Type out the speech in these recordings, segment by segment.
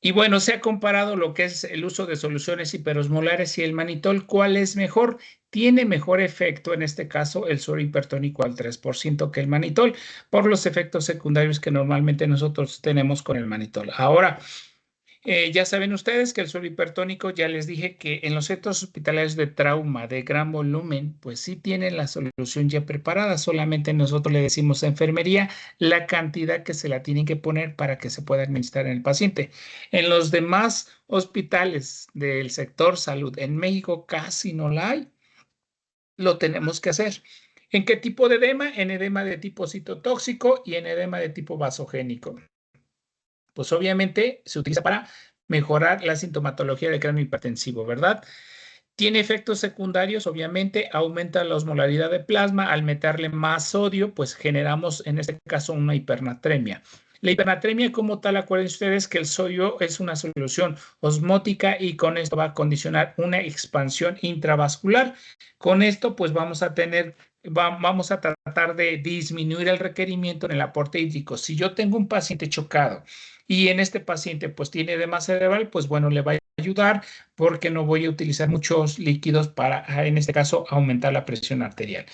Y bueno, se ha comparado lo que es el uso de soluciones hiperosmolares y el manitol. ¿Cuál es mejor? Tiene mejor efecto en este caso el suero hipertónico al 3% que el manitol por los efectos secundarios que normalmente nosotros tenemos con el manitol. Ahora, ya saben ustedes que el suero hipertónico, ya les dije que en los centros hospitalarios de trauma de gran volumen, pues sí tienen la solución ya preparada. Solamente nosotros le decimos a enfermería la cantidad que se la tienen que poner para que se pueda administrar en el paciente. En los demás hospitales del sector salud en México casi no la hay. Lo tenemos que hacer. ¿En qué tipo de edema? En edema de tipo citotóxico y en edema de tipo vasogénico. Pues obviamente se utiliza para mejorar la sintomatología del cráneo hipertensivo, ¿verdad? Tiene efectos secundarios, obviamente, aumenta la osmolaridad de plasma. Al meterle más sodio, pues generamos en este caso una hipernatremia. La hipernatremia como tal, acuérdense ustedes que el sodio es una solución osmótica y con esto va a condicionar una expansión intravascular. Con esto, pues vamos a tratar de disminuir el requerimiento en el aporte hídrico. Si yo tengo un paciente chocado y en este paciente pues tiene edema cerebral, pues bueno, le va a ayudar porque no voy a utilizar muchos líquidos para, en este caso, aumentar la presión arterial.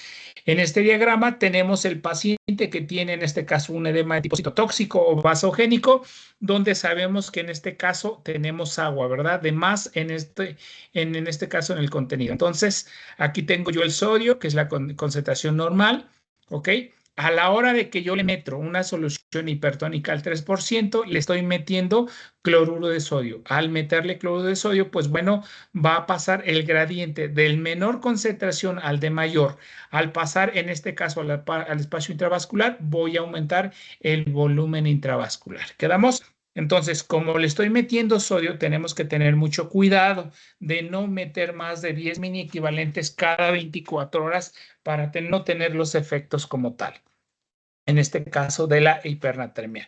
En este diagrama tenemos el paciente que tiene, en este caso, un edema de tipo citotóxico o vasogénico, donde sabemos que en este caso tenemos agua, ¿verdad? De más en este caso en el contenido. Entonces, aquí tengo yo el sodio, que es la concentración normal, ¿ok? A la hora de que yo le meto una solución hipertónica al 3%, le estoy metiendo cloruro de sodio. Al meterle cloruro de sodio, pues bueno, va a pasar el gradiente del menor concentración al de mayor. Al pasar, en este caso, al espacio intravascular, voy a aumentar el volumen intravascular. ¿Quedamos? Entonces, como le estoy metiendo sodio, tenemos que tener mucho cuidado de no meter más de 10 mini equivalentes cada 24 horas para no tener los efectos como tal. En este caso de la hipernatremia.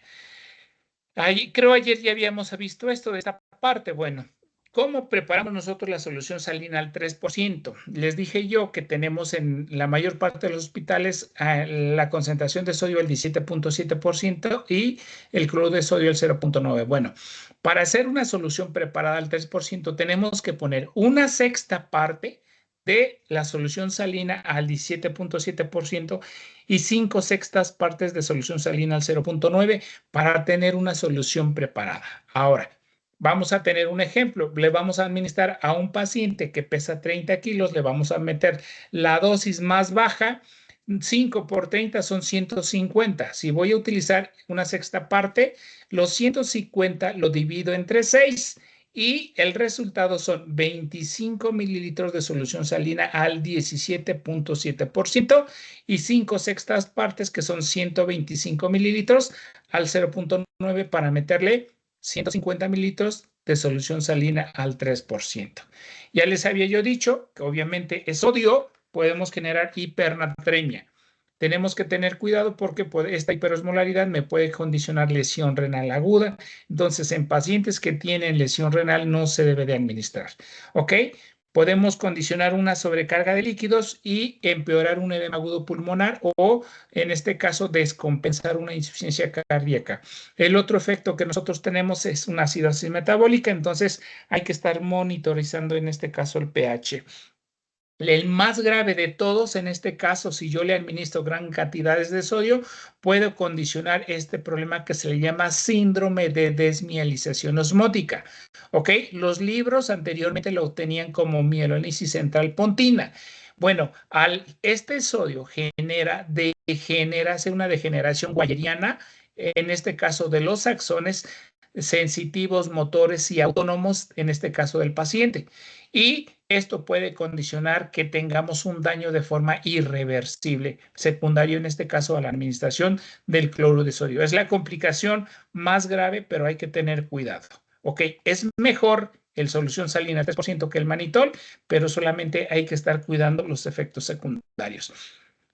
Creo ayer ya habíamos visto esto de esta parte. Bueno, ¿cómo preparamos nosotros la solución salina al 3%? Les dije yo que tenemos en la mayor parte de los hospitales la concentración de sodio del 17.7% y el cloruro de sodio el 0.9%. Bueno, para hacer una solución preparada al 3%, tenemos que poner una sexta parte de la solución salina al 17.7% y 5/6 partes de solución salina al 0.9% para tener una solución preparada. Ahora, vamos a tener un ejemplo. Le vamos a administrar a un paciente que pesa 30 kilos, le vamos a meter la dosis más baja. 5 por 30 son 150. Si voy a utilizar una sexta parte, los 150 lo divido entre 6 y el resultado son 25 mililitros de solución salina al 17.7% y 5/6 partes, que son 125 mililitros, al 0.9 para meterle 150 mililitros de solución salina al 3%. Ya les había yo dicho que obviamente es sodio, podemos generar hipernatremia. Tenemos que tener cuidado porque esta hiperosmolaridad me puede condicionar lesión renal aguda. Entonces, en pacientes que tienen lesión renal no se debe de administrar. ¿Ok? Podemos condicionar una sobrecarga de líquidos y empeorar un edema agudo pulmonar o, en este caso, descompensar una insuficiencia cardíaca. El otro efecto que nosotros tenemos es una acidosis metabólica, entonces hay que estar monitorizando en este caso el pH. El más grave de todos, en este caso, si yo le administro gran cantidades de sodio, puedo condicionar este problema que se le llama síndrome de desmielización osmótica. ¿Ok? Los libros anteriormente lo tenían como mielonisis central pontina. Bueno, este sodio hace una degeneración guayeriana, en este caso de los axones sensitivos, motores y autónomos, en este caso del paciente. Y esto puede condicionar que tengamos un daño de forma irreversible, secundario en este caso a la administración del cloruro de sodio. Es la complicación más grave, pero hay que tener cuidado. Ok, es mejor el solución salina al 3% que el manitol, pero solamente hay que estar cuidando los efectos secundarios.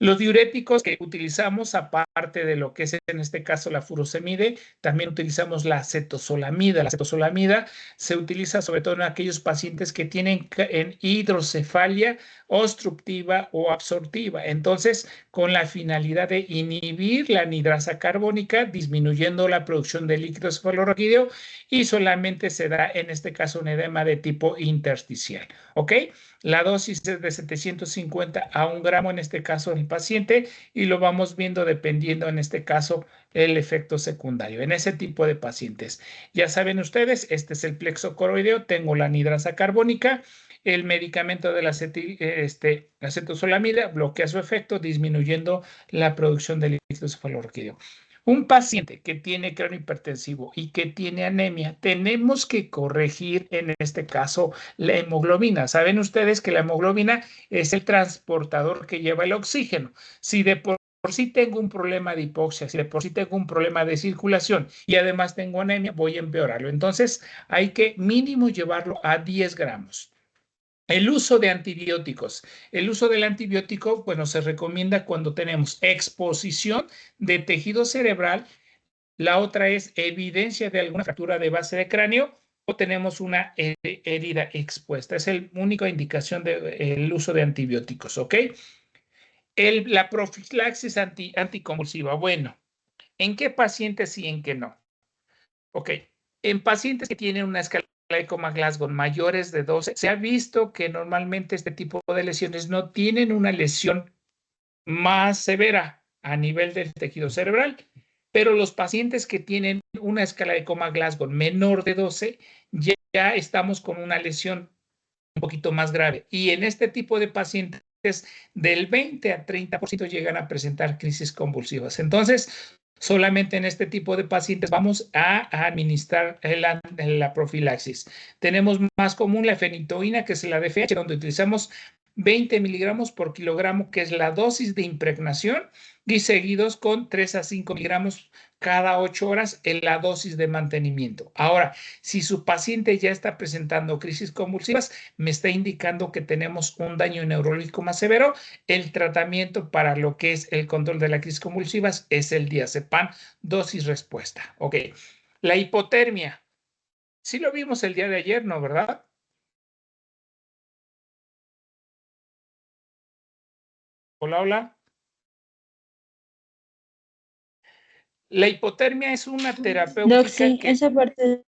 Los diuréticos que utilizamos, aparte de lo que es en este caso la furosemide, también utilizamos la acetozolamida. La acetozolamida se utiliza sobre todo en aquellos pacientes que tienen hidrocefalia obstructiva o absortiva. Entonces, con la finalidad de inhibir la anhidrasa carbónica, disminuyendo la producción de líquido cefalorraquídeo, y solamente se da en este caso un edema de tipo intersticial. ¿Ok? La dosis es de 750 a 1 gramo en este caso en el paciente, y lo vamos viendo dependiendo en este caso el efecto secundario en ese tipo de pacientes. Ya saben ustedes, este es el plexo coroideo, tengo la anhidrasa carbónica, el medicamento de la acetozolamida bloquea su efecto disminuyendo la producción de líquido cefalorraquídeo. Un paciente que tiene cráneo hipertensivo y que tiene anemia, tenemos que corregir en este caso la hemoglobina. Saben ustedes que la hemoglobina es el transportador que lleva el oxígeno. Si de por sí tengo un problema de hipoxia, si de por sí tengo un problema de circulación y además tengo anemia, voy a empeorarlo. Entonces hay que mínimo llevarlo a 10 gramos. El uso de antibióticos. El uso del antibiótico, bueno, se recomienda cuando tenemos exposición de tejido cerebral. La otra es evidencia de alguna fractura de base de cráneo o tenemos una herida expuesta. Es la única indicación del uso de antibióticos, ¿ok? La profilaxis anticonvulsiva. Bueno, ¿en qué pacientes y en qué no? Ok, en pacientes que tienen una escala de Coma-Glasgow mayores de 12, se ha visto que normalmente este tipo de lesiones no tienen una lesión más severa a nivel del tejido cerebral, pero los pacientes que tienen una escala de Coma-Glasgow menor de 12, ya estamos con una lesión un poquito más grave. Y en este tipo de pacientes, del 20 a 30% llegan a presentar crisis convulsivas. Entonces, solamente en este tipo de pacientes vamos a administrar la profilaxis. Tenemos más común la fenitoína, que es la DFH, donde utilizamos 20 miligramos por kilogramo, que es la dosis de impregnación, y seguidos con 3 a 5 miligramos cada 8 horas en la dosis de mantenimiento. Ahora, si su paciente ya está presentando crisis convulsivas, me está indicando que tenemos un daño neurológico más severo. El tratamiento para lo que es el control de las crisis convulsivas es el diazepam, dosis respuesta. Ok. La hipotermia. Sí lo vimos el día de ayer, ¿no? ¿Verdad? Hola, hola. La hipotermia es una Doc, terapéutica sí, esa parte.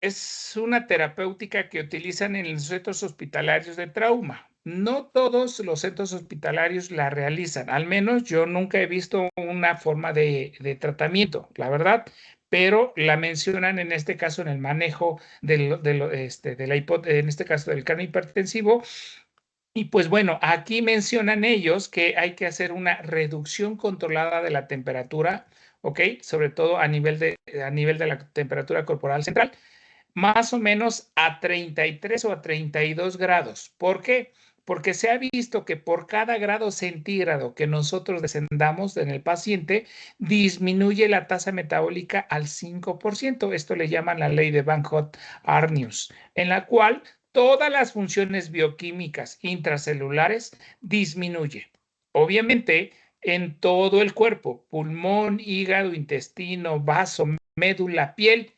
es una terapéutica que utilizan en los centros hospitalarios de trauma. No todos los centros hospitalarios la realizan, al menos yo nunca he visto una forma de tratamiento, la verdad, pero la mencionan en este caso en el manejo en este caso del cráneo hipertensivo. Y pues bueno, aquí mencionan ellos que hay que hacer una reducción controlada de la temperatura, ¿ok? Sobre todo a nivel de la temperatura corporal central, más o menos a 33 o a 32 grados. ¿Por qué? Porque se ha visto que por cada grado centígrado que nosotros descendamos en el paciente, disminuye la tasa metabólica al 5%. Esto le llaman la ley de Van Hout-Arrhenius, en la cual todas las funciones bioquímicas intracelulares disminuyen. Obviamente, en todo el cuerpo, pulmón, hígado, intestino, vaso, médula, piel,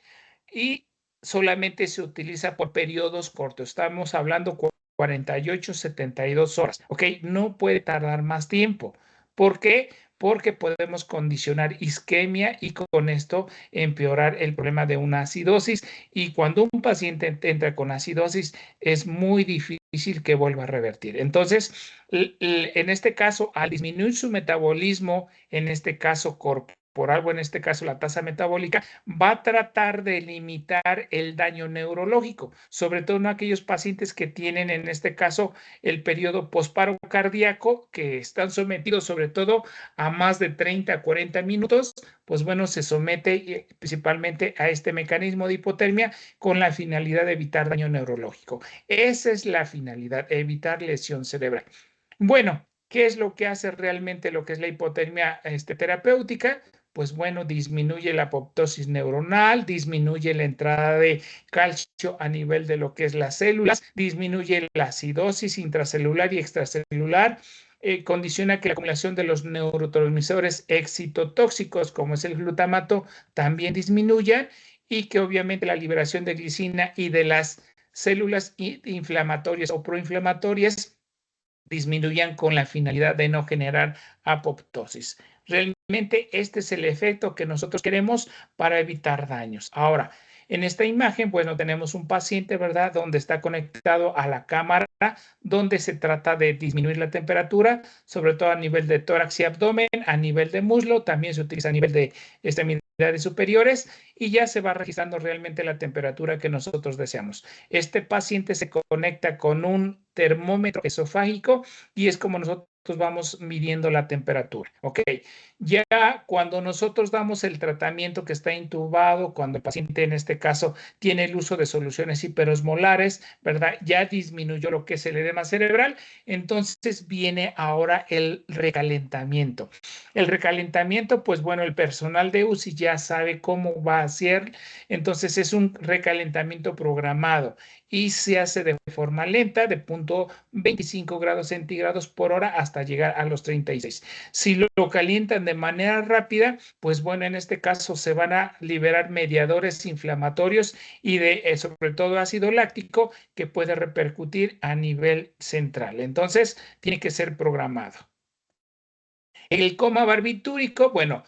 y solamente se utiliza por periodos cortos. Estamos hablando 48, 72 horas. ¿Ok? No puede tardar más tiempo. ¿Por qué? Porque podemos condicionar isquemia y con esto empeorar el problema de una acidosis. Y cuando un paciente entra con acidosis, es muy difícil que vuelva a revertir. Entonces, en este caso, al disminuir su metabolismo, en este caso corporal, por algo, en este caso la tasa metabólica, va a tratar de limitar el daño neurológico, sobre todo en aquellos pacientes que tienen en este caso el periodo posparo cardíaco, que están sometidos sobre todo a más de 30 a 40 minutos, pues bueno, se somete principalmente a este mecanismo de hipotermia con la finalidad de evitar daño neurológico. Esa es la finalidad, evitar lesión cerebral. Bueno, ¿qué es lo que hace realmente lo que es la hipotermia terapéutica? Pues bueno, disminuye la apoptosis neuronal, disminuye la entrada de calcio a nivel de lo que es las células, disminuye la acidosis intracelular y extracelular, condiciona que la acumulación de los neurotransmisores excitotóxicos, como es el glutamato, también disminuya y que obviamente la liberación de glicina y de las células inflamatorias o proinflamatorias disminuyan con la finalidad de no generar apoptosis. Realmente este es el efecto que nosotros queremos para evitar daños. Ahora, en esta imagen, bueno, tenemos un paciente, ¿verdad?, donde está conectado a la cámara, donde se trata de disminuir la temperatura, sobre todo a nivel de tórax y abdomen, a nivel de muslo, también se utiliza a nivel de extremidades superiores y ya se va registrando realmente la temperatura que nosotros deseamos. Este paciente se conecta con un termómetro esofágico y es como nosotros vamos midiendo la temperatura, ¿ok? Ya cuando nosotros damos el tratamiento que está intubado, cuando el paciente en este caso tiene el uso de soluciones hiperosmolares, ¿verdad? Ya disminuyó lo que es el edema cerebral, entonces viene ahora el recalentamiento. El recalentamiento, pues bueno, el personal de UCI ya sabe cómo va a ser, entonces es un recalentamiento programado y se hace de forma lenta, de 0.25 grados centígrados por hora hasta llegar a los 36. Si lo calientan de manera rápida, pues bueno, en este caso se van a liberar mediadores inflamatorios y sobre todo ácido láctico que puede repercutir a nivel central. Entonces, tiene que ser programado. El coma barbitúrico, bueno,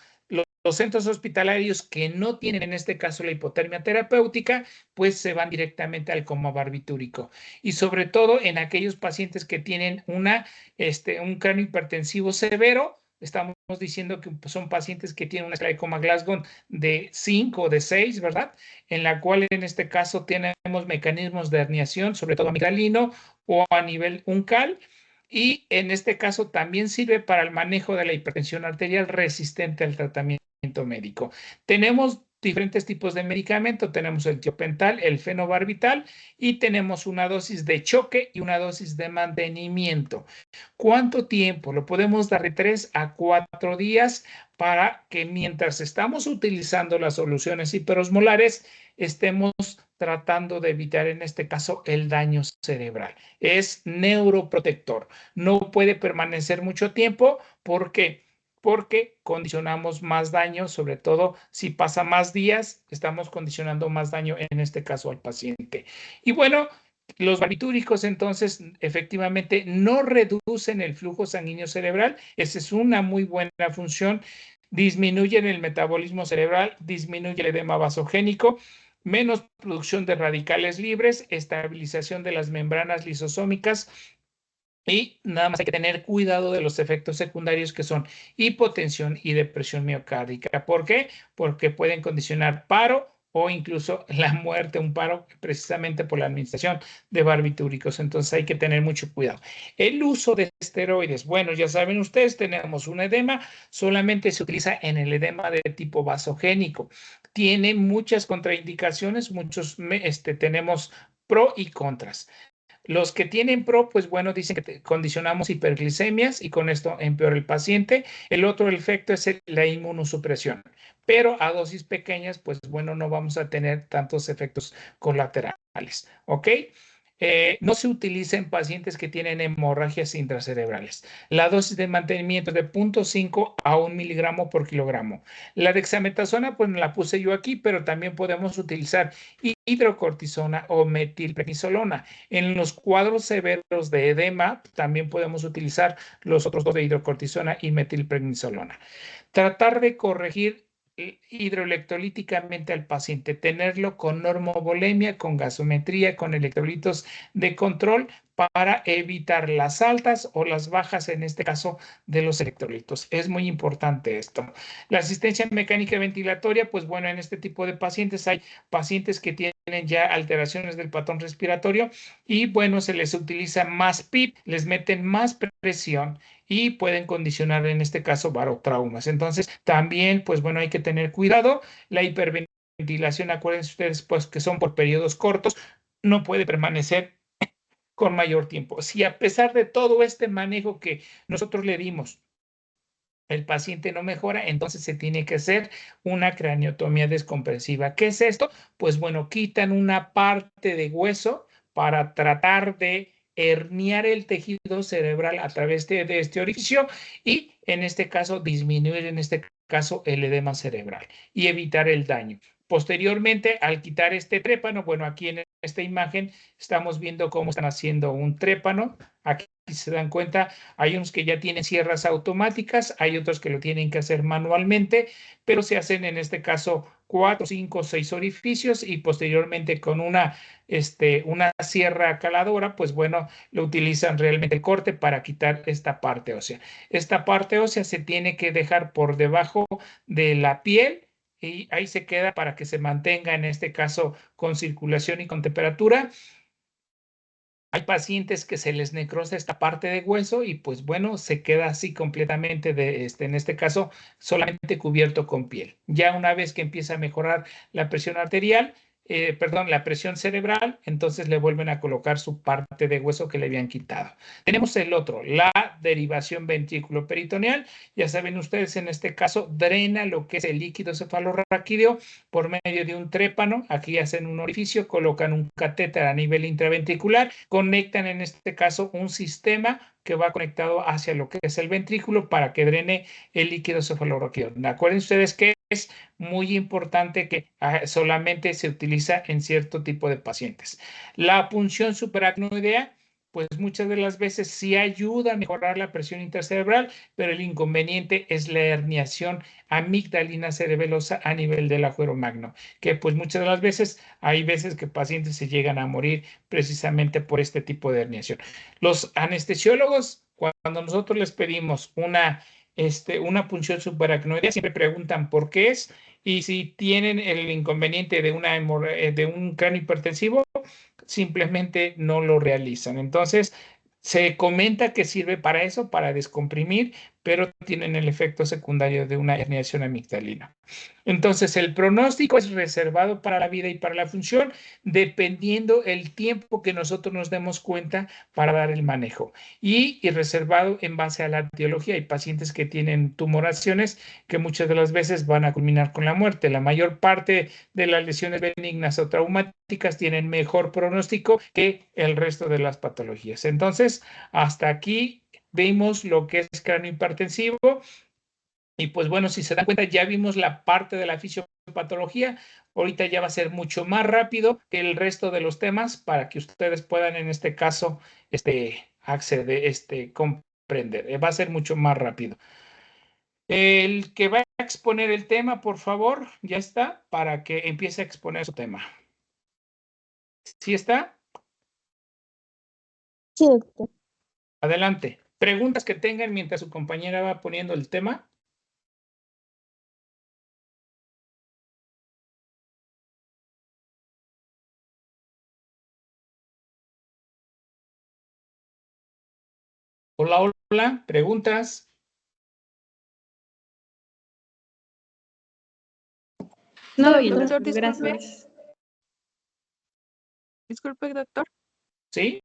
los centros hospitalarios que no tienen en este caso la hipotermia terapéutica, pues se van directamente al coma barbitúrico. Y sobre todo en aquellos pacientes que tienen un cráneo hipertensivo severo, estamos diciendo que son pacientes que tienen una escala de coma Glasgow de 5 o de 6, ¿verdad? En la cual en este caso tenemos mecanismos de herniación, sobre todo amigdalino o a nivel uncal. Y en este caso también sirve para el manejo de la hipertensión arterial resistente al tratamiento médico. Tenemos diferentes tipos de medicamento, tenemos el tiopental, el fenobarbital y tenemos una dosis de choque y una dosis de mantenimiento. ¿Cuánto tiempo? Lo podemos dar de 3 a 4 días para que mientras estamos utilizando las soluciones hiperosmolares, estemos tratando de evitar en este caso el daño cerebral. Es neuroprotector. No puede permanecer mucho tiempo. ¿Por qué? Porque condicionamos más daño, sobre todo si pasa más días, estamos condicionando más daño en este caso al paciente. Y bueno, los barbitúricos entonces efectivamente no reducen el flujo sanguíneo cerebral. Esa es una muy buena función. Disminuyen el metabolismo cerebral, disminuye el edema vasogénico, menos producción de radicales libres, estabilización de las membranas lisosómicas y nada más hay que tener cuidado de los efectos secundarios que son hipotensión y depresión miocárdica. ¿Por qué? Porque pueden condicionar paro o incluso la muerte, un paro precisamente por la administración de barbitúricos. Entonces hay que tener mucho cuidado. El uso de esteroides. Bueno, ya saben ustedes, tenemos un edema, solamente se utiliza en el edema de tipo vasogénico. Tiene muchas contraindicaciones, tenemos pro y contras. Los que tienen pro, pues bueno, dicen que condicionamos hiperglicemias y con esto empeora el paciente. El otro efecto es la inmunosupresión, pero a dosis pequeñas, pues bueno, no vamos a tener tantos efectos colaterales, ¿ok? No se utiliza en pacientes que tienen hemorragias intracerebrales. La dosis de mantenimiento es de 0.5 a 1 miligramo por kilogramo. La dexametasona, pues la puse yo aquí, pero también podemos utilizar hidrocortisona o metilprednisolona. En los cuadros severos de edema, también podemos utilizar los otros dos de hidrocortisona y metilprednisolona. Tratar de corregir hidroelectrolíticamente al paciente, tenerlo con normovolemia, con gasometría, con electrolitos de control para evitar las altas o las bajas, en este caso, de los electrolitos. Es muy importante esto. La asistencia mecánica ventilatoria, pues bueno, en este tipo de pacientes hay pacientes que tienen ya alteraciones del patrón respiratorio y bueno, se les utiliza más PIP, les meten más presión y pueden condicionar en este caso barotraumas. Entonces, también, pues bueno, hay que tener cuidado. La hiperventilación, acuérdense ustedes, pues que son por periodos cortos, no puede permanecer con mayor tiempo. Si a pesar de todo este manejo que nosotros le dimos, el paciente no mejora, entonces se tiene que hacer una craniotomía descompresiva. ¿Qué es esto? Pues bueno, quitan una parte de hueso para tratar de herniar el tejido cerebral a través de este orificio y en este caso disminuir en este caso el edema cerebral y evitar el daño. Posteriormente, al quitar este trépano, bueno, aquí en esta imagen estamos viendo cómo están haciendo un trépano. Aquí, si se dan cuenta, hay unos que ya tienen sierras automáticas, hay otros que lo tienen que hacer manualmente, pero se hacen en este caso 4, 5, 6 orificios y posteriormente con una sierra caladora, pues bueno, lo utilizan realmente el corte para quitar esta parte ósea. Esta parte ósea se tiene que dejar por debajo de la piel y ahí se queda para que se mantenga en este caso con circulación y con temperatura. Hay pacientes que se les necrosa esta parte de hueso y pues bueno, se queda así completamente en este caso solamente cubierto con piel. Ya una vez que empieza a mejorar la presión arterial, la presión cerebral, entonces le vuelven a colocar su parte de hueso que le habían quitado. Tenemos el otro, la derivación ventrículo-peritoneal. Ya saben ustedes, en este caso drena lo que es el líquido cefalorraquídeo por medio de un trépano. Aquí hacen un orificio, colocan un catéter a nivel intraventricular, conectan en este caso un sistema que va conectado hacia lo que es el ventrículo para que drene el líquido cefalorraquídeo. Acuérdense ustedes que es muy importante que solamente se utiliza en cierto tipo de pacientes. La punción supraracnoidea, pues muchas de las veces sí ayuda a mejorar la presión intercerebral, pero el inconveniente es la herniación amigdalina cerebelosa a nivel del agujero magno, que pues muchas de las veces hay veces que pacientes se llegan a morir precisamente por este tipo de herniación. Los anestesiólogos, cuando nosotros les pedimos una punción subaracnoidea, siempre preguntan por qué es y si tienen el inconveniente de un cráneo hipertensivo, simplemente no lo realizan. Entonces, se comenta que sirve para eso, para descomprimir, pero tienen el efecto secundario de una herniación amigdalina. Entonces, el pronóstico es reservado para la vida y para la función, dependiendo el tiempo que nosotros nos demos cuenta para dar el manejo. Y reservado en base a la etiología. Hay pacientes que tienen tumoraciones que muchas de las veces van a culminar con la muerte. La mayor parte de las lesiones benignas o traumáticas tienen mejor pronóstico que el resto de las patologías. Entonces, hasta aquí vimos lo que es cráneo hipertensivo. Y pues bueno, si se dan cuenta, ya vimos la parte de la fisiopatología. Ahorita ya va a ser mucho más rápido que el resto de los temas para que ustedes puedan en este caso acceder, comprender. Va a ser mucho más rápido. El que va a exponer el tema, por favor, ya está, para que empiece a exponer su tema. ¿Sí está? Sí, doctor. Adelante. ¿Preguntas que tengan mientras su compañera va poniendo el tema? Hola, hola, ¿preguntas? No, bien, doctor, gracias. Disculpe, doctor. ¿Sí?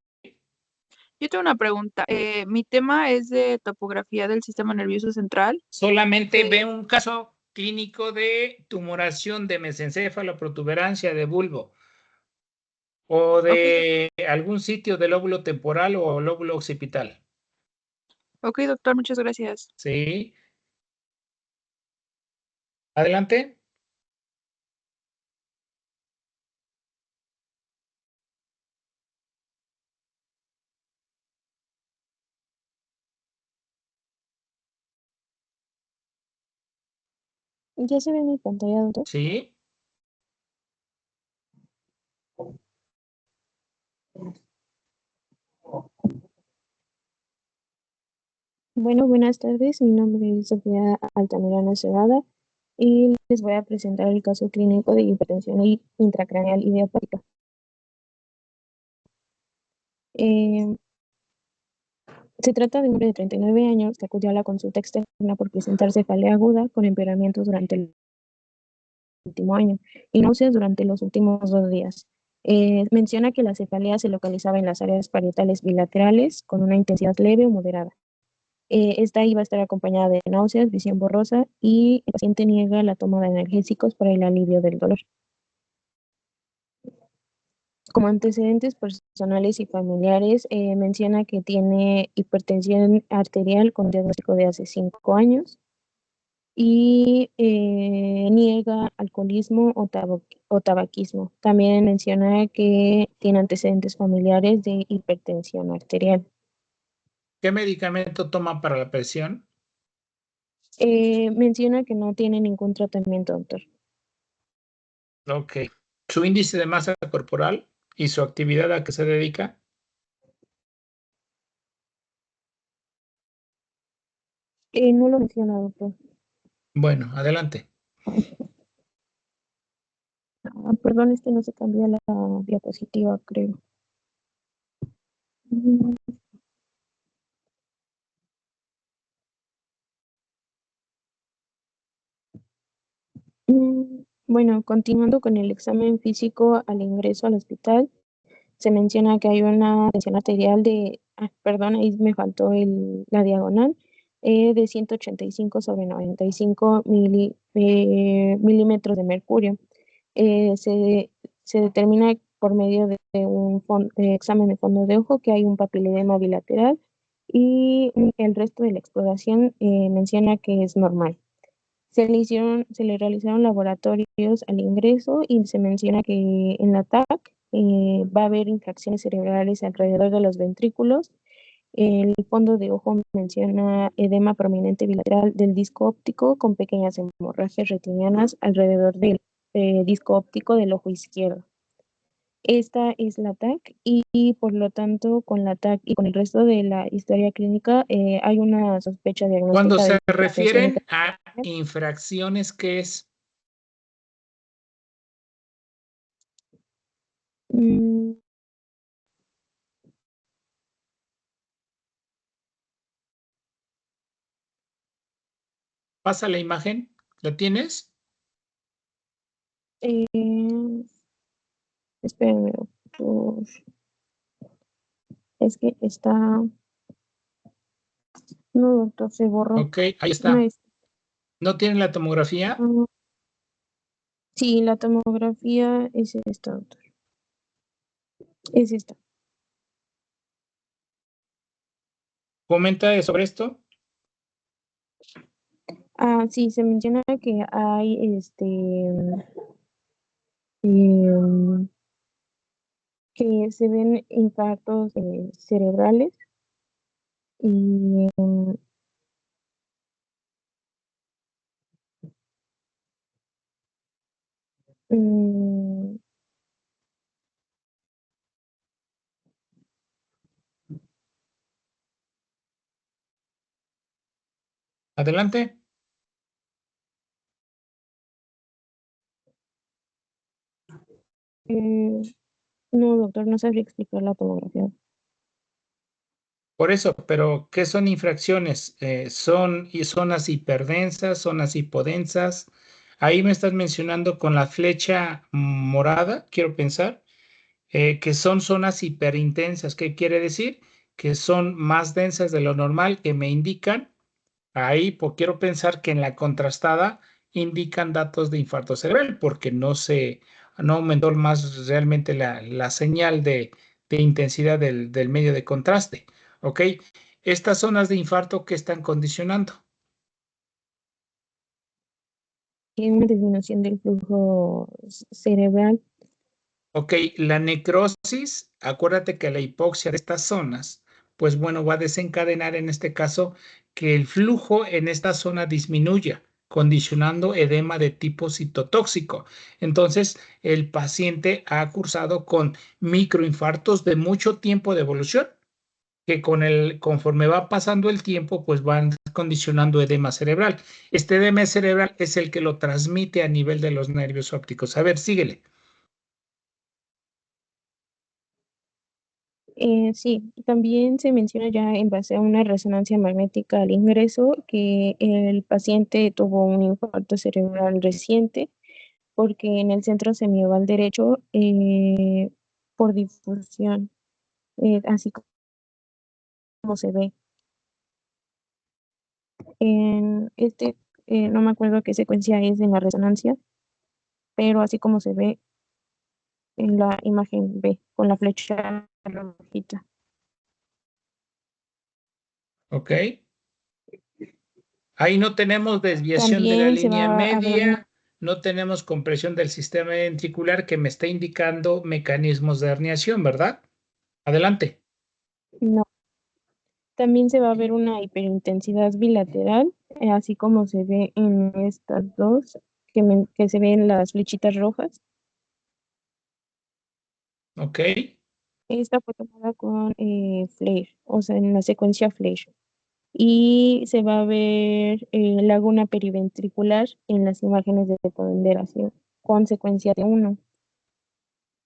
Yo tengo una pregunta. Mi tema es de topografía del sistema nervioso central. Solamente ve un caso clínico de tumoración de mesencéfalo, protuberancia de bulbo o de algún sitio del lóbulo temporal o lóbulo occipital. Ok, doctor, muchas gracias. ¿Sí? Adelante. ¿Ya se ve en mi pantalla, doctor? ¿Sí? Bueno, buenas tardes. Mi nombre es Sofía Altamirano Cebada y les voy a presentar el caso clínico de hipertensión intracraneal idiopática. Se trata de un hombre de 39 años que acudió a la consulta externa por presentar cefalea aguda con empeoramientos durante el último año y náuseas durante los últimos 2 días. Menciona que la cefalea se localizaba en las áreas parietales bilaterales con una intensidad leve o moderada. Esta iba a estar acompañada de náuseas, visión borrosa y el paciente niega la toma de analgésicos para el alivio del dolor. Como antecedentes personales y familiares, menciona que tiene hipertensión arterial con diagnóstico de hace 5 años y niega alcoholismo o tabaquismo. También menciona que tiene antecedentes familiares de hipertensión arterial. ¿Qué medicamento toma para la presión? Menciona que no tiene ningún tratamiento, doctor. Ok. ¿Su índice de masa corporal y su actividad a qué se dedica? No lo menciona, doctor. Bueno, adelante. Perdón, es que no se cambió la diapositiva, creo. Bueno, continuando con el examen físico al ingreso al hospital, se menciona que hay una tensión arterial de, perdón, ahí me faltó la diagonal, de 185/95 milímetros de mercurio. Se determina por medio de un examen de fondo de ojo que hay un papiledema bilateral y el resto de la exploración menciona que es normal. Se le realizaron laboratorios al ingreso y se menciona que en la TAC va a haber infracciones cerebrales alrededor de los ventrículos. El fondo de ojo menciona edema prominente bilateral del disco óptico con pequeñas hemorragias retinianas alrededor del disco óptico del ojo izquierdo. Esta es la TAC y por lo tanto con la TAC y con el resto de la historia clínica hay una sospecha diagnóstica. Cuando de se hipertensión refieren a infracciones, ¿qué es? Mm, Pasa la imagen. ¿La tienes? eh, espérenme, doctor. Es que está. No, doctor, se borró. Ok, ahí No está. es. ¿No tienen la tomografía? Sí, la tomografía es esta, doctor. Es esta. Comenta sobre esto. Sí, se menciona que hay em, que se ven infartos cerebrales y mm, Adelante. no, doctor, no sabría explicar la tomografía. Por eso, pero ¿qué son infracciones? ¿Son zonas hiperdensas, zonas hipodensas? Ahí me estás mencionando con la flecha morada, quiero pensar, que son zonas hiperintensas. ¿Qué quiere decir? Que son más densas de lo normal, que me indican, ahí quiero pensar que en la contrastada indican datos de infarto cerebral, porque no aumentó más realmente la señal de intensidad del medio de contraste. ¿Ok? Estas zonas de infarto, ¿qué están condicionando? Tiene una disminución del flujo cerebral. Ok, la necrosis, acuérdate que la hipoxia de estas zonas, pues bueno, va a desencadenar en este caso que el flujo en esta zona disminuya, condicionando edema de tipo citotóxico. Entonces, el paciente ha cursado con microinfartos de mucho tiempo de evolución, que conforme va pasando el tiempo, pues van condicionando edema cerebral. Este edema cerebral es el que lo transmite a nivel de los nervios ópticos. A ver, síguele. Sí, también se menciona ya en base a una resonancia magnética al ingreso que el paciente tuvo un infarto cerebral reciente porque en el centro semioval derecho, por difusión, así como se ve. En no me acuerdo qué secuencia es en la resonancia, pero así como se ve en la imagen B. con la flecha rojita. Ok. Ahí no tenemos desviación de la También se línea va a ver media, no tenemos compresión del sistema ventricular que me está indicando mecanismos de herniación, ¿verdad? Adelante. no, también se va a ver una hiperintensidad bilateral, así como se ve en estas dos, que se ven las flechitas rojas. Ok. Esta fue tomada con FLAIR, o sea, en la secuencia FLAIR. Y se va a ver laguna periventricular en las imágenes de ponderación con secuencia de 1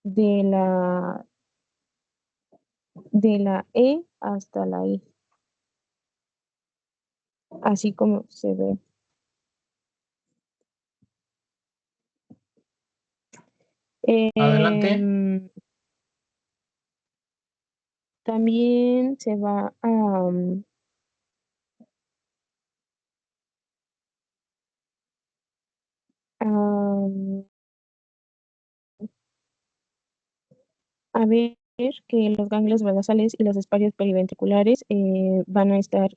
de la E hasta la I, así como se ve. Adelante. También se va a ver que los ganglios basales y los esparios periventriculares van a estar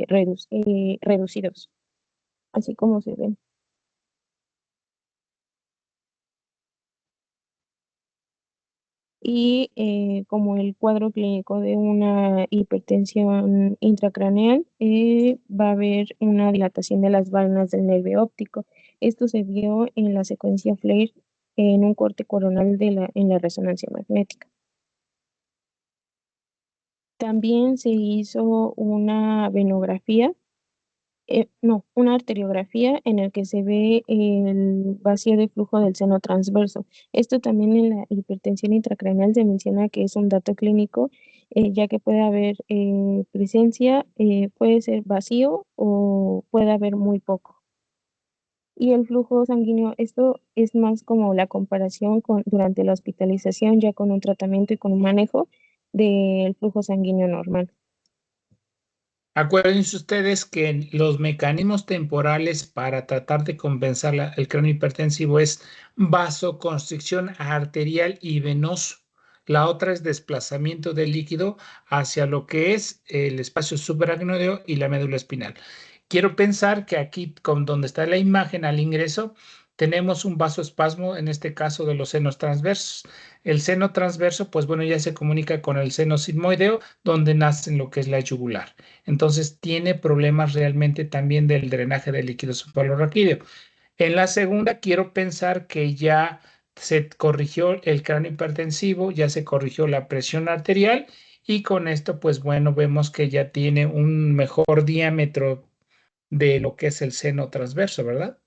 reducidos, así como se ven. Y como el cuadro clínico de una hipertensión intracraneal, va a haber una dilatación de las válvulas del nervio óptico. Esto se vio en la secuencia FLAIR en un corte coronal en la resonancia magnética. También se hizo una venografía, una arteriografía en el que se ve el vacío de flujo del seno transverso. Esto también en la hipertensión intracraneal se menciona que es un dato clínico, ya que puede haber presencia, puede ser vacío o puede haber muy poco. Y el flujo sanguíneo, esto es más como la comparación durante la hospitalización, ya con un tratamiento y con un manejo del flujo sanguíneo normal. Acuérdense ustedes que los mecanismos temporales para tratar de compensar el cráneo hipertensivo es vasoconstricción arterial y venoso. La otra es desplazamiento del líquido hacia lo que es el espacio subaracnoideo y la médula espinal. Quiero pensar que aquí, con donde está la imagen al ingreso, tenemos un vasoespasmo, en este caso de los senos transversos. El seno transverso, pues bueno, ya se comunica con el seno sigmoideo, donde nace lo que es la yugular. Entonces tiene problemas realmente también del drenaje del líquido suprarraquídeo. En la segunda, quiero pensar que ya se corrigió el cráneo hipertensivo, ya se corrigió la presión arterial y con esto, pues bueno, vemos que ya tiene un mejor diámetro de lo que es el seno transverso, ¿verdad?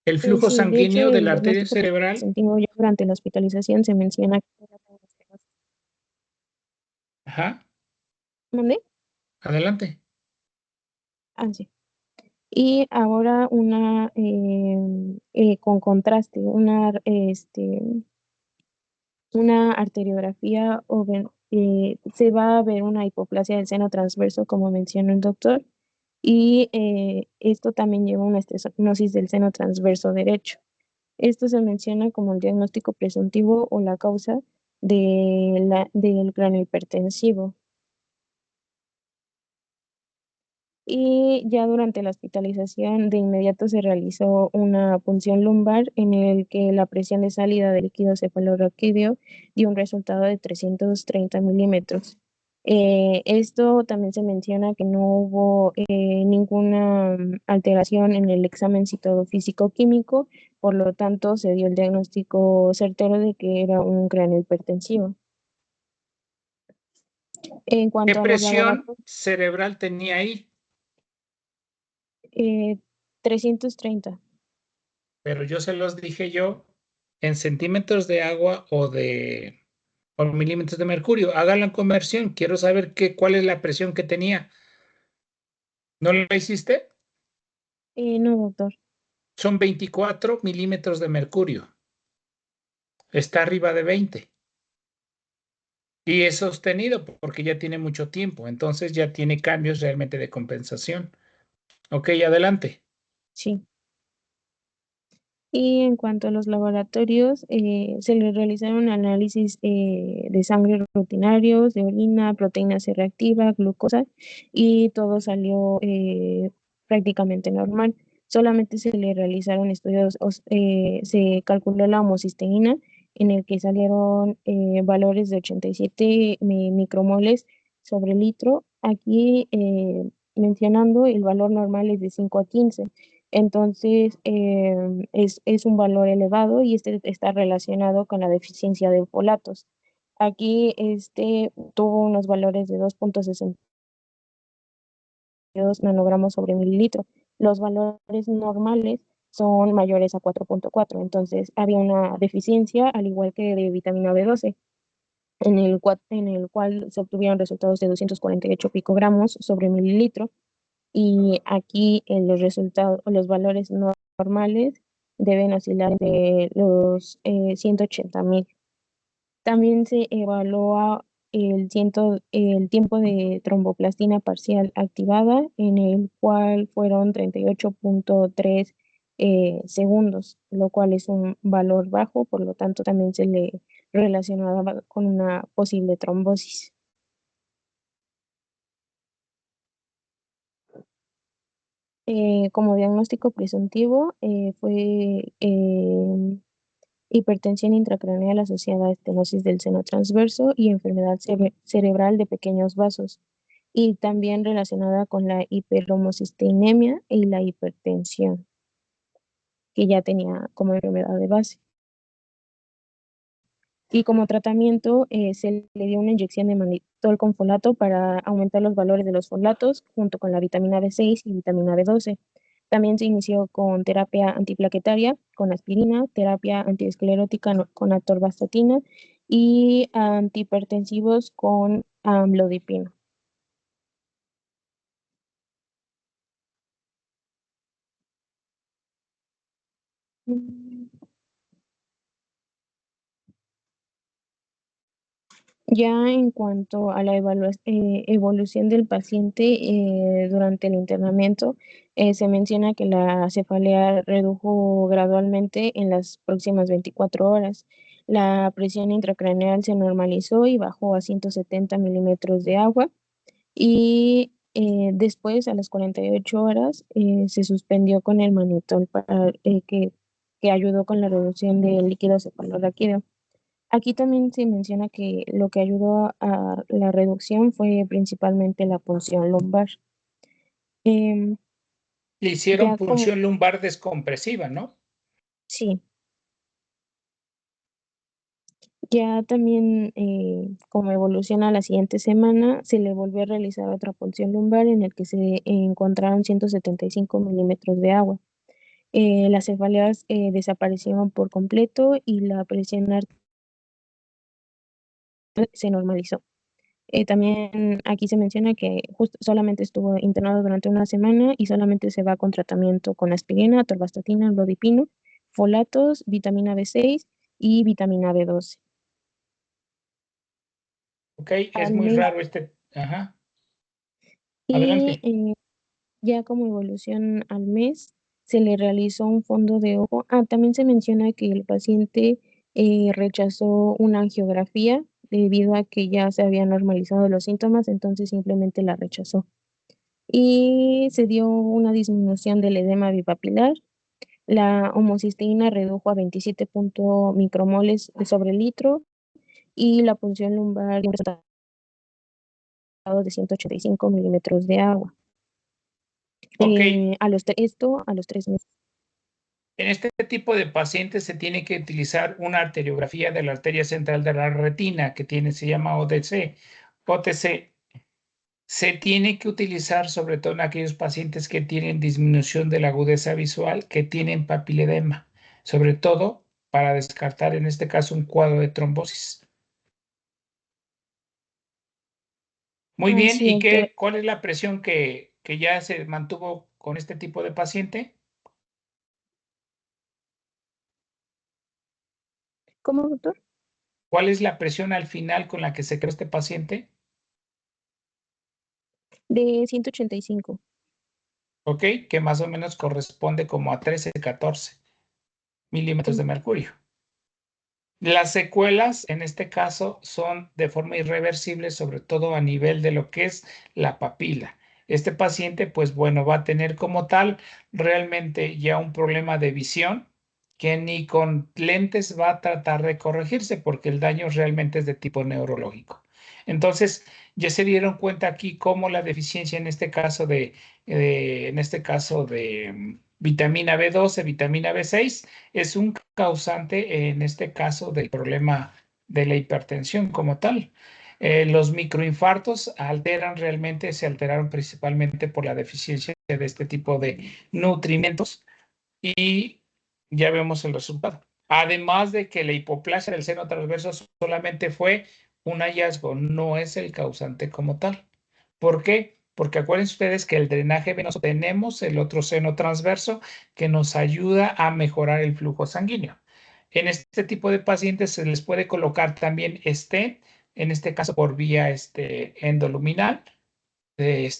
El flujo Sí, de hecho, sanguíneo de el la arteria diagnóstico cerebral. sentido ya durante la hospitalización se menciona que era aterosclerosis. Ajá, ¿Mande? adelante. Ah, sí. Y ahora con contraste, una arteriografía se va a ver una hipoplasia del seno transverso, como mencionó el doctor, y esto también lleva a una estenosis del seno transverso derecho. Esto se menciona como el diagnóstico presuntivo o la causa del cráneo hipertensivo. Y ya durante la hospitalización de inmediato se realizó una punción lumbar en el que la presión de salida del líquido cefalorraquídeo dio un resultado de 330 milímetros. Esto también se menciona que no hubo ninguna alteración en el examen citofísico-químico, por lo tanto se dio el diagnóstico certero de que era un cráneo hipertensivo. En ¿Qué cuanto a los presión laboratorios, cerebral tenía ahí? 330. Pero yo se los dije yo en centímetros de agua o milímetros de mercurio. Hagan la conversión. Quiero saber cuál es la presión que tenía. ¿No la hiciste? No, doctor. Son 24 milímetros de mercurio. Está arriba de 20. Y es sostenido porque ya tiene mucho tiempo. Entonces ya tiene cambios realmente de compensación. Ok, adelante. Sí. Y en cuanto a los laboratorios, se le realizaron análisis de sangre rutinarios, de orina, proteína C reactiva, glucosa, y todo salió prácticamente normal. Solamente se le realizaron estudios, se calculó la homocisteína, en el que salieron valores de 87 micromoles sobre litro. Aquí mencionando, el valor normal es de 5 a 15. Entonces, es un valor elevado y este está relacionado con la deficiencia de folatos. Aquí tuvo unos valores de 2,62 nanogramos sobre mililitro. Los valores normales son mayores a 4,4. Entonces, había una deficiencia, al igual que de vitamina B12, en el cual se obtuvieron resultados de 248 picogramos sobre mililitro. Y aquí los resultados, los valores normales deben oscilar entre los 180.000. También se evalúa el tiempo de tromboplastina parcial activada, en el cual fueron 38,3 segundos, lo cual es un valor bajo, por lo tanto también se le relacionaba con una posible trombosis. Como diagnóstico presuntivo fue hipertensión intracraneal asociada a estenosis del seno transverso y enfermedad cerebral de pequeños vasos, y también relacionada con la hiperhomocisteinemia y la hipertensión, que ya tenía como enfermedad de base. Y como tratamiento se le dio una inyección de mannitol con folato para aumentar los valores de los folatos junto con la vitamina B6 y vitamina B12. También se inició con terapia antiplaquetaria con aspirina, terapia antiesclerótica con atorvastatina y antihipertensivos con amlodipino. Ya en cuanto a la evolución del paciente durante el internamiento, se menciona que la cefalea redujo gradualmente en las próximas 24 horas. La presión intracraneal se normalizó y bajó a 170 milímetros de agua, y después, a las 48 horas, se suspendió con el mannitol que ayudó con la reducción del líquido cefalorraquídeo. Aquí también se menciona que lo que ayudó a la reducción fue principalmente la punción lumbar. Em, Le hicieron ya como, punción lumbar descompresiva, ¿no? sí, ya también como evoluciona la siguiente semana, se le volvió a realizar otra punción lumbar en el que se encontraron 175 milímetros de agua. Las cefaleas desaparecieron por completo y la presión arterial se normalizó. También aquí se menciona que justo solamente estuvo internado durante una semana y solamente se va con tratamiento con aspirina, atorvastatina, amlodipino, folatos, vitamina B6 y vitamina B12. Ok, es Al muy mes, raro Ajá, y adelante. ya como evolución al mes, se le realizó un fondo de ojo. También se menciona que el paciente rechazó una angiografía debido a que ya se habían normalizado los síntomas, entonces simplemente la rechazó. Y se dio una disminución del edema bipapilar. La homocisteína redujo a 27 micromoles sobre litro y la punción lumbar dio un resultado de 185 milímetros de agua. Ok, Esto a los 3 meses. en este tipo de pacientes se tiene que utilizar una arteriografía de la arteria central de la retina se llama OTC. OTC se tiene que utilizar sobre todo en aquellos pacientes que tienen disminución de la agudeza visual, que tienen papiledema, sobre todo para descartar en este caso un cuadro de trombosis. Muy bien, Así ¿y es, cuál es la presión que ya se mantuvo con este tipo de paciente? ¿Cómo, doctor? ¿Cuál es la presión al final con la que se quedó este paciente? De 185. Ok, que más o menos corresponde como a 13, 14. milímetros de mercurio. Las secuelas, en este caso, son de forma irreversible, sobre todo a nivel de lo que es la papila. Este paciente, pues bueno, va a tener como tal realmente ya un problema de visión que ni con lentes va a tratar de corregirse porque el daño realmente es de tipo neurológico. Entonces, ya se dieron cuenta aquí cómo la deficiencia en este caso de vitamina B12, vitamina B6, es un causante, en este caso, del problema de la hipertensión como tal. Los microinfartos se alteraron principalmente por la deficiencia de este tipo de nutrimentos y ya vemos el resultado. Además de que la hipoplasia del seno transverso solamente fue un hallazgo, no es el causante como tal. ¿Por qué? Porque acuérdense ustedes que el drenaje venoso tenemos el otro seno transverso que nos ayuda a mejorar el flujo sanguíneo. En este tipo de pacientes se les puede colocar también stent, en este caso por vía endoluminal, pues